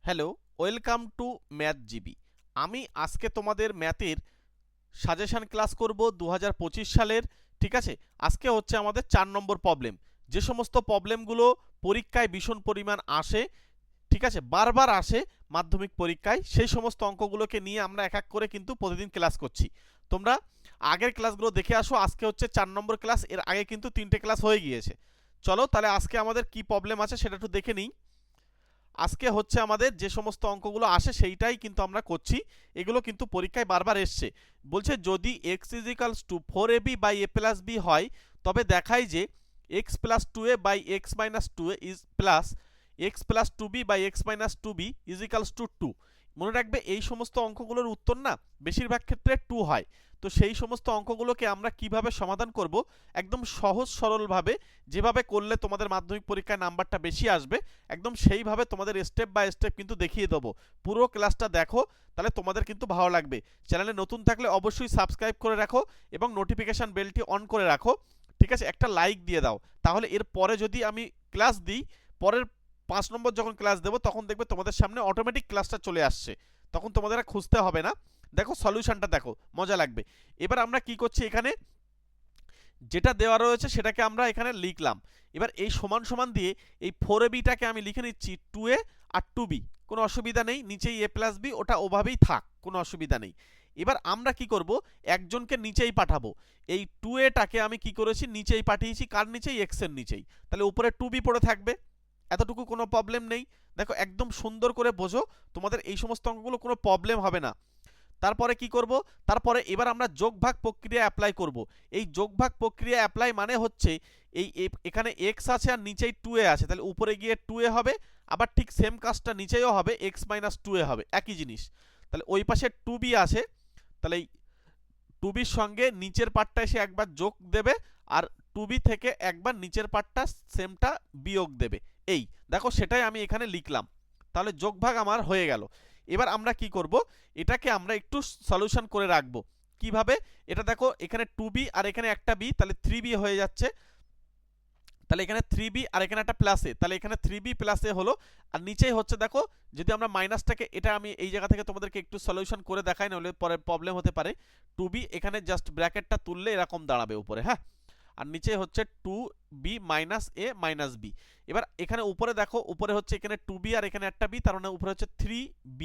Hello, welcome to math GB. আমি আজকে তোমাদের ম্যাথের সাজেশন ক্লাস করব 2025 সালের। ঠিক আছে, আজকে হচ্ছে আমাদের 4 নম্বর প্রবলেম। যে সমস্ত প্রবলেমগুলো পরীক্ষায় ভীষণ পরিমাণ আসে, ঠিক আছে, বারবার আসে মাধ্যমিক পরীক্ষায়, সেই সমস্ত অঙ্কগুলোকে নিয়ে আমরা এক এক করে কিন্তু প্রতিদিন ক্লাস করছি। তোমরা আগের ক্লাসগুলো দেখে আসো। আজকে হচ্ছে 4 নম্বর ক্লাস, এর আগে কিন্তু 3টে ক্লাস হয়ে গিয়েছে। চলো তাহলে আজকে আমাদের কি প্রবলেম আছে সেটা একটু দেখে নিই। আজকে হচ্ছে আমাদের যে সমস্ত অঙ্কগুলো আসে সেইটাই কিন্তু আমরা করছি। এগুলো কিন্তু পরীক্ষায় বারবার এসছে। বলছে যদি x equals to 4ab by a plus b হয়, তবে দেখায় যে x plus 2a by x minus 2a is plus x plus 2b by x minus 2b equals to 2। মনে রাখবে এই সমস্ত অঙ্কগুলোর উত্তর না বেশিরভাগ ক্ষেত্রে 2 হয়। তো সেই সমস্ত অঙ্কগুলোকে আমরা কিভাবে সমাধান করব, একদম সহজ সরলভাবে, যেভাবে করলে তোমাদের মাধ্যমিক পরীক্ষায় নাম্বারটা বেশি আসবে, একদম সেইভাবে তোমাদের স্টেপ বাই স্টেপ কিন্তু দেখিয়ে দেবো। পুরো ক্লাসটা দেখো, তাহলে তোমাদের কিন্তু ভালো লাগবে। চ্যানেলে নতুন থাকলে অবশ্যই সাবস্ক্রাইব করে রাখো এবং নোটিফিকেশান বেলটি অন করে রাখো। ঠিক আছে, একটা লাইক দিয়ে দাও, তাহলে এর পরে যদি আমি ক্লাস দিই, পরের 5 নম্বর যখন ক্লাস দেবো তখন দেখবে তোমাদের সামনে অটোমেটিক ক্লাসটা চলে আসছে, তখন তোমাদের আর খুঁজতে হবে না। দেখো সলিউশনটা দেখো, মজা লাগবে। এবার আমরা কি করছি, এখানে যেটা দেওয়া রয়েছে সেটাকে আমরা এখানে লিখলাম। এবার এই সমান সমান দিয়ে এই 4ab-টাকে আমি লিখে নিচ্ছি 2a আর 2b। কোনো অসুবিধা নেই, নিচেই a প্লাস বি, ওটা ওভাবেই থাক, কোনো অসুবিধা নেই। এবার আমরা কি করব, একজনকে নিচেই পাঠাবো। এই 2a-টাকে আমি কি করেছি, নিচেই পাঠিয়েছি। কার নিচেই? x এর নিচেই। তাহলে উপরে 2b পড়ে থাকবে, এতটুকু কোনো প্রবলেম নেই। দেখো একদম সুন্দর করে বোঝো, তোমাদের এই সমস্ত অঙ্কগুলো কোনো প্রবলেম হবে না। তারপরে কি করব, তারপরে এবার আমরা যোগ ভাগ প্রক্রিয়া অ্যাপ্লাই করব। এই যোগ ভাগ প্রক্রিয়া অ্যাপ্লাই মানে হচ্ছে এই এখানে x আছে আর নিচেই 2a আছে, তাহলে উপরে গিয়ে 2a হবে, আবার ঠিক সেম কাজটা নিচেও হবে, x মাইনাস 2a হবে, একই জিনিস। তাহলে ওই পাশে 2b আছে, তাহলে এই 2bর সঙ্গে নিচের পার্টটা এসে একবার যোগ দেবে, আর 2b থেকে একবার নিচের পার্টটা সেমটা বিয়োগ দেবে। এই দেখো, সেটাই আমি এখানে লিখলাম। তাহলে যোগ ভাগ আমার হয়ে গেল। এবার আমরা কি করব, এটাকে আমরা একটু সলিউশন করে রাখবো। কিভাবে? এটা দেখো, এখানে 2b আর এখানে একটা b, তাহলে 3b হয়ে যাচ্ছে। তাহলে এখানে 3b আর এখানে একটা প্লাস এ, তাহলে এখানে 3b প্লাস এ হলো। আর নিচেই হচ্ছে দেখো, যদি আমরা মাইনাসটাকে, এটা আমি এই জায়গা থেকে তোমাদেরকে একটু সলিউশন করে দেখাই, নাহলে পরে প্রবলেম হতে পারে। 2b এখানে জাস্ট ব্র্যাকেটটা তুললে এরকম দাঁড়াবে উপরে, হ্যাঁ। আর নিচে হচ্ছে 2b মাইনাস এ মাইনাস বি। এবার এখানে উপরে দেখো, উপরে হচ্ছে এখানে 2b আর এখানে একটা b, তার মানে উপরে হচ্ছে 3b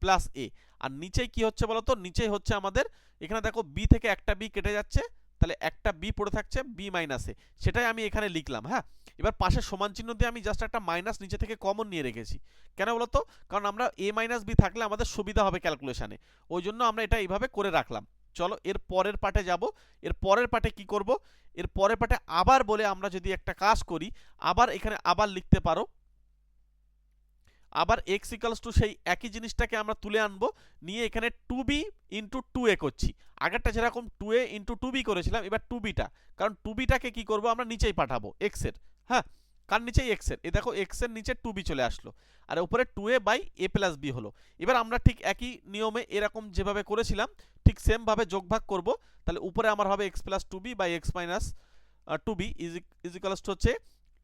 প্লাস এ। আর নিচেই কি হচ্ছে বলতো, নিচেই হচ্ছে আমাদের এখানে দেখো b থেকে একটা b কেটে যাচ্ছে, তাহলে একটা b পড়ে থাকছে b মাইনাস এ, সেটাই আমি এখানে লিখলাম, হ্যাঁ। এবার পাশে সমান চিহ্ন দিয়ে আমি জাস্ট একটা মাইনাস নিচে থেকে কমন নিয়ে রেখেছি। কেন বলতো? কারণ আমরা a মাইনাস বি থাকলে আমাদের সুবিধা হবে ক্যালকুলেশনে, ওই জন্য আমরা এটা এইভাবে করে রাখলাম। চলো এর পরের পার্টে যাব। এর পরের পার্টে কি করব, এর পরের পার্টে আবার বলে আমরা যদি একটা কাজ করি, আবার এখানে আবার লিখতে পারো, আবার x ইকালস টু সেই একই জিনিসটাকে আমরা তুলে আনবো, নিয়ে এখানে 2b ইন্টু 2a করছি। আগেরটা যেরকম 2a ইন্টু 2b করেছিলাম, এবার 2bটা, কারণ 2bটাকে কি করবো আমরা নিচেই পাঠাবো x এর, হ্যাঁ। কার নিচেই? x এর। এই দেখো x এর নিচে 2b চলে আসলো, আর উপরে 2a by a plus b হলো। এবার আমরা ঠিক একই নিয়মে এরকম যেভাবে করেছিলাম ঠিক সেম ভাবে যোগ ভাগ করবো। তাহলে উপরে আমার হবে x plus 2b by x minus 2b is equals to হচ্ছে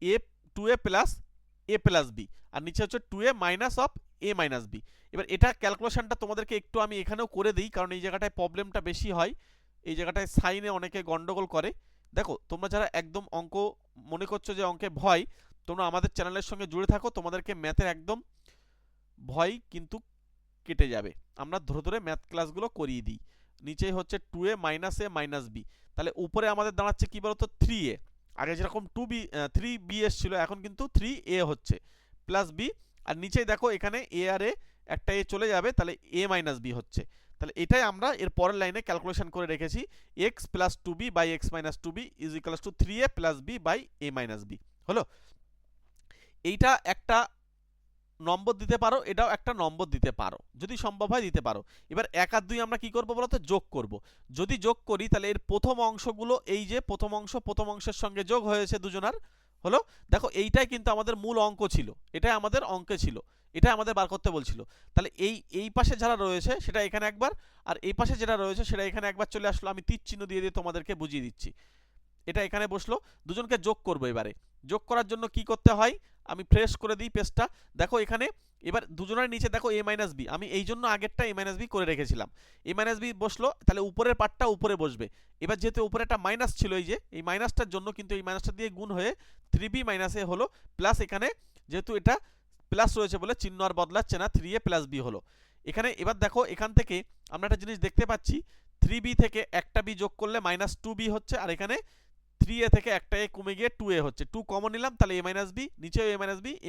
a 2a plus a plus b, আর নিচে হচ্ছে 2a minus of a minus b। এবার এটা ক্যালকুলেশনটা তোমাদেরকে একটু আমি এখানেও করে দিই, কারণ এই জায়গাটায় প্রবলেমটা বেশি হয়, এই জায়গাটায় সাইনে অনেকে গন্ডগোল করে। দেখো তোমরা যারা একদম অঙ্ক মনে করছো যে অঙ্কে ভয়, তোমরা আমাদের চ্যানেলের সঙ্গে জুড়ে থাকো, তোমাদেরকে ম্যাথের একদম ভয় কিন্তু কেটে যাবে। আমরা ধরে ধরে ম্যাথ ক্লাসগুলো করিয়ে দিই। নিচেই হচ্ছে 2a মাইনাস এ মাইনাস বি, তাহলে উপরে আমাদের দাঁড়াচ্ছে কি বলতো 3a। আগে যেরকম 2b 3b এসেছিল, এখন কিন্তু 3a হচ্ছে প্লাস বি। আর নিচেই দেখো এখানে a আর a, একটা a চলে যাবে, তাহলে a মাইনাস বি হচ্ছে। তাহলে এটাই আমরা এর পরের লাইনে ক্যালকুলেশন করে রেখেছি, x plus 2b by x minus 2b is equals to 3a plus b by a minus b হলো। এইটা একটা নম্বর দিতে পারো, এটাও একটা নম্বর দিতে পারো, যদি সম্ভব হয় দিতে পারো। এবার 1 আর 2 আমরা কি করবো বলতো, যোগ করব। যদি যোগ করি তাহলে এর প্রথম অংশগুলো, এই যে প্রথম অংশের সঙ্গে যোগ হয়েছে দুজনার, হলো। দেখো এইটাই কিন্তু আমাদের মূল অঙ্ক ছিল, এটাই আমাদের অঙ্কে ছিল, এটা আমাদের বার করতে বলছিল। তাহলে এই পাশে যারা রয়েছে সেটা এখানে একবার, আর এই পাশে যেটা রয়েছে সেটা এখানে একবার চলে আসলো। আমি তীর চিহ্ন দিয়ে দিয়ে তোমাদেরকে বুঝিয়ে দিচ্ছি। এটা এখানে বসলো, দুজনকে যোগ করবো এবারে। যোগ করার জন্য কি করতে হয়, আমি ফ্রেশ করে দিই পেজটা। দেখো এখানে এবার দুজনের নিচে দেখো a মাইনাস বি, আমি এই জন্য আগেরটা a মাইনাস বি করে রেখেছিলাম। a মাইনাস বি বসলো, তাহলে উপরের পার্টটা উপরে বসবে। এবার যেহেতু উপরে একটা মাইনাস ছিল, এই যে এই মাইনাসটার জন্য কিন্তু এই মাইনাসটা দিয়ে গুণ হয়ে 3b মাইনাস এ হলো, প্লাস এখানে যেহেতু এটা প্লাস রয়েছে বলে চিহ্ন আর বদলাচ্ছে না, 3a প্লাস বি হলো এখানে। এবার দেখো এখান থেকে আমরা একটা জিনিস দেখতে পাচ্ছি, 3b থেকে একটা বি যোগ করলে মাইনাস 2b হচ্ছে, আর এখানে 3a থেকে একটা a কমে গিয়ে 2a হচ্ছে। 2 কমন নিলাম, তাহলে a মাইনাস বি, নিচেও a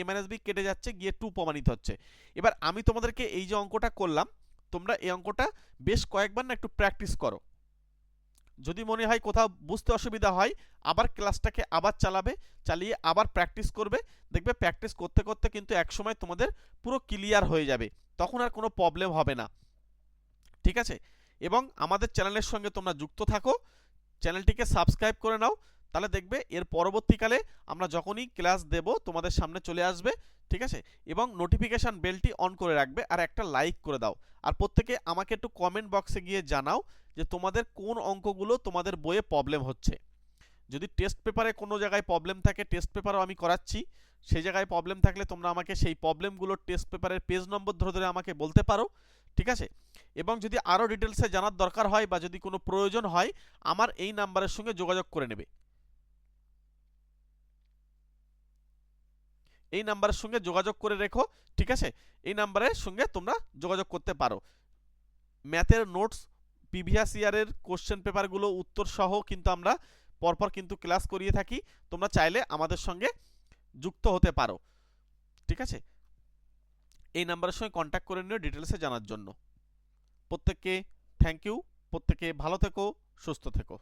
মাইনাস বি কেটে যাচ্ছে গিয়ে 2 প্রমাণিত হচ্ছে। এবার আমি তোমাদেরকে এই যে অঙ্কটা করলাম, তোমরা এই অঙ্কটা বেশ কয়েকবার না একটু প্র্যাকটিস করো। যদি মনে হয় কোথাও বুঝতে অসুবিধা হয়, আবার ক্লাসটাকে আবার চালিয়ে আবার প্র্যাকটিস করবে। দেখবে প্র্যাকটিস করতে করতে কিন্তু একসময় তোমাদের পুরো ক্লিয়ার হয়ে যাবে, তখন আর কোনো প্রবলেম হবে না। ঠিক আছে, এবং আমাদের চ্যানেলের সঙ্গে তোমরা যুক্ত থাকো, চ্যানেলটিকে সাবস্ক্রাইব করে নাও, তাহলে দেখবে এর পরবর্তীকালে আমরা যখনই ক্লাস দেব তোমাদের সামনে চলে আসবে। ঠিক আছে, এবং নোটিফিকেশান বেলটি অন করে রাখবে, আর একটা লাইক করে দাও। আর প্রত্যেকে আমাকে একটু কমেন্ট বক্সে গিয়ে জানাও যে তোমাদের কোন অঙ্কগুলো তোমাদের বইয়ে প্রবলেম হচ্ছে। যদি টেস্ট পেপারে কোনো জায়গায় প্রবলেম থাকে, টেস্ট পেপারও আমি করাচ্ছি, সেই জায়গায় প্রবলেম থাকলে তোমরা আমাকে সেই প্রবলেমগুলো টেস্ট পেপারের পেজ নম্বর ধরে ধরে আমাকে বলতে পারো। ঠিক আছে, এবং যদি আরও ডিটেলসে জানার দরকার হয় বা যদি কোনো প্রয়োজন হয়, আমার এই নাম্বারের সঙ্গে যোগাযোগ করে নেবে। এই নাম্বারের সঙ্গে যোগাযোগ করে রেখো। ঠিক আছে, এই নাম্বারের সঙ্গে তোমরা যোগাযোগ করতে পারো। ম্যাথের নোটস, প্রিভিয়াস ইয়ারের কোশ্চেন পেপারগুলো উত্তর সহ কিন্তু আমরা পরপর কিন্তু ক্লাস করিয়ে থাকি, তোমরা চাইলে আমাদের সঙ্গে যুক্ত হতে পারো। ঠিক আছে, এই নাম্বারের সঙ্গে কন্ট্যাক্ট করে নিও ডিটেলসে জানার জন্য। প্রত্যেককে থ্যাংক ইউ, প্রত্যেকে ভালো থেকো, সুস্থ থেকো।